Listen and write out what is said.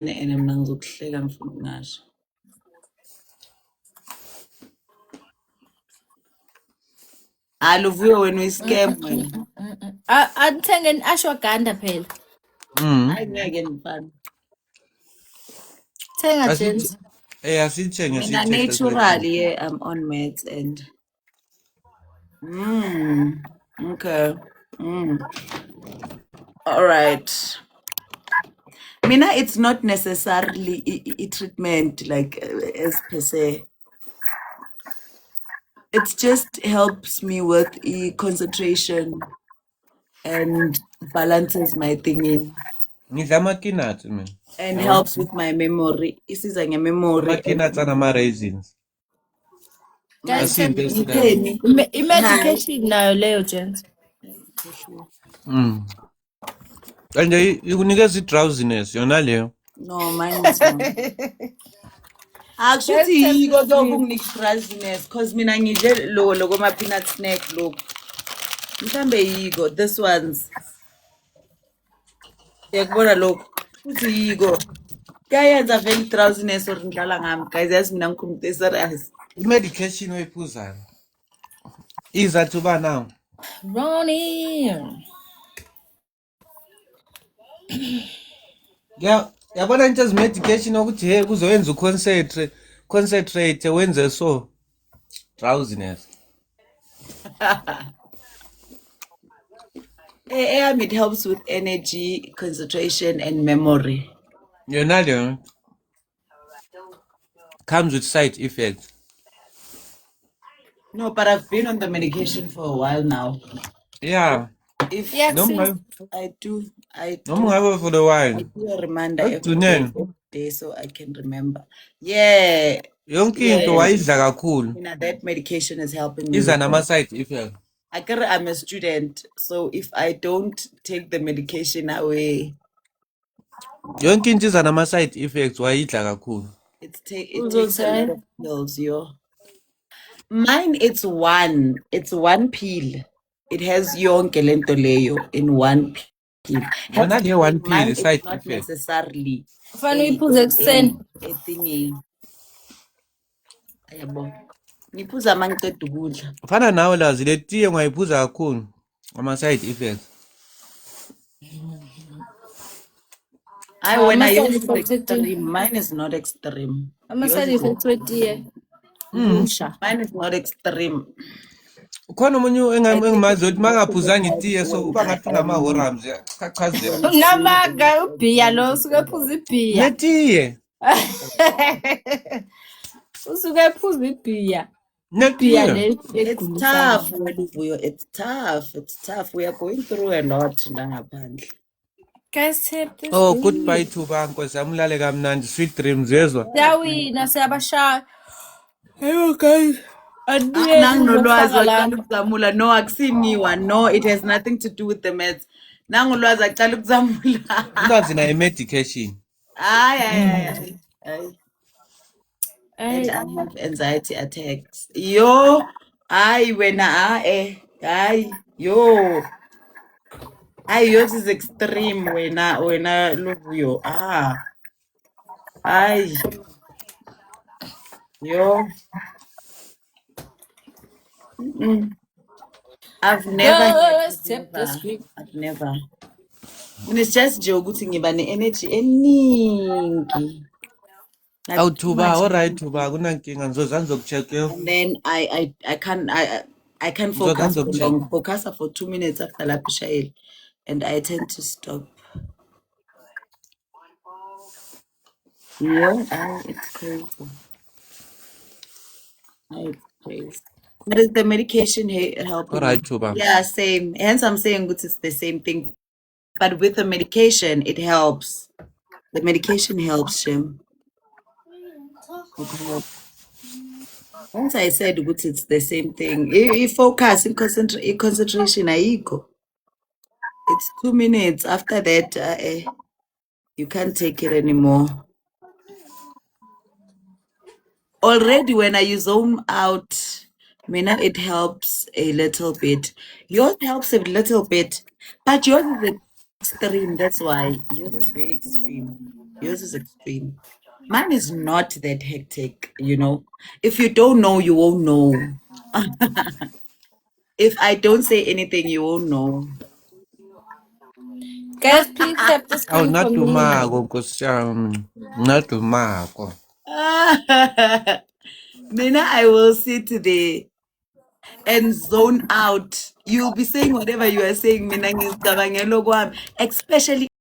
ene mina ngizokuhleka ngifuna ukungasho. Luvuyo wena uyi-scam wena. Athenge ashwagandha phela. Hayi ngeke ngifana. Thenga James. Asithenge Mina naturally I'm on meds and okay. All right. Mina, it's not necessarily a treatment like as per se. It just helps me with concentration and balances my thinking ngidla ama-peanuts mina. and helps with my memory. Isiza nge-memory. Ama-peanuts anama-raisins. Guys, Ngitheni? i-medication nayo leyo James. And ikunikeza i-drowsiness yona leyo. No, mine is not. Akushuthi yiko kunginika i-drowsiness because mina ngidle loko ma-peanut snack lokhu. Mhlambe yiko this ones. Yakubona lokhu futhi yiko. Kuyayenza vele i-drowsiness or ngidlala ngami. Guys, yazi mina ngikhuluma serious. I-medication oyiphuzayo izathu uba nawo. Ronnie. Yabona into ezi-medication ukuthi hey kuzoyenza concentrate wenze so drowsiness. It helps with energy, concentration, and memory. Yona leyo comes with side effects. No, but I've been on the medication for a while now. Yeah. If I do For the while. I do a reminder every day so I can remember. Yeah. Yonke into wayidla kakhulu. That medication is helping me. Iza nama-side effects. I'm a student, so if I don't take the medication away, yonke into iza nama-side effects wayidla kakhulu. It takes a lot of pills, yo. Mine, it's one pill. It has yonke lento leyo in one pill. Not here one pill is side not effect. necessarily Fanele uyiphuze ekuseni. a thingy. Ayabo. Ngiphuza mangiceda ukudla. Fana nawe lazi le tiye ungayiphuza kakhulu ama-side effects. When I use extreme, mine is not extreme. Ama-side effects wetiye. Mine is not extreme. Khona omunye engimazi ukuthi mangaphuzanga itiye so uba ngathi unama-horams chachazela. Namaga ubhiya lo usuke ephuza ibhiya. Netiye. Usuke ephuza ibhiya. Netiye. It's tough, Luvuyo. It's tough. We are going through a lot la ngaphandle. Guys, take this. Oh, goodbye Thuba nkosi amlale kamnandi. Sweet dreams yezwa. Siyawina siyabashaya. Hello guys. No, akusiniwa. No, it has nothing to do with the meds. Nangulwazi aqala ukuzamula. Ulwazi na medication. Ay. And I have anxiety attacks. Yo, wena yo. Yours is extreme wena Luvuyo. Yo. I've never. I've never. And it's just ukuthi ngiba ne-energy eningi. Awu Thuba, alright Thuba, kunankinga ngizozama ngizokucheck yo. And then I can't focus for long. Focus for 2 minutes after lapho ishayile. And I tend to stop. Yeah, it's crazy. It's crazy. But is the medication helping? Alright Thuba. Yeah, same. Hence I'm saying it's the same thing. But with the medication, it helps. The medication helps, Shem. Once I said it's the same thing. If focus in concentration, ayikho. It's 2 minutes. After that, you can't take it anymore. Already, when I zone out, it helps a little bit. Yours helps a little bit, but yours is extreme. That's why yours is very extreme. Yours is extreme. Mine is not that hectic, you know. If you don't know, you won't know. If I don't say anything, you won't know. Guys, please tap the Awu screen for me. natumako Nkosi yami. Natumako. Mina, I will sit there and zone out. You'll be saying whatever you are saying, mina ngizicabangela okwami, especially